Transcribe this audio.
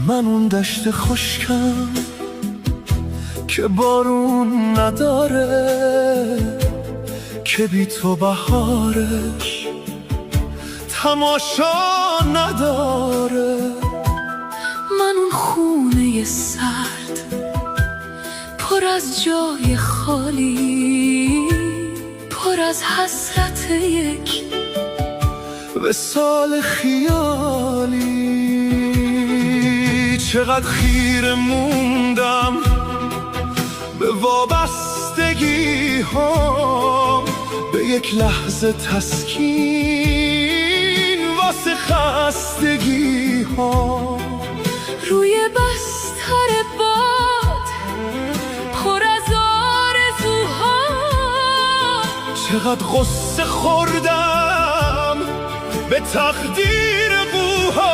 من اون دشت خشکم که بارون نداره، که بی تو بهارش تماشا نداره. من اون خونه سرد پر از جای خالی، پر از حسرت یک وصال خیالی. چقدر خیره موندم به وابستگی ها، به یک لحظه تسکین واسه خستگی ها. روی بستر باد پر از آرزوها، چقدر غصه خوردم به تقدیر قوها.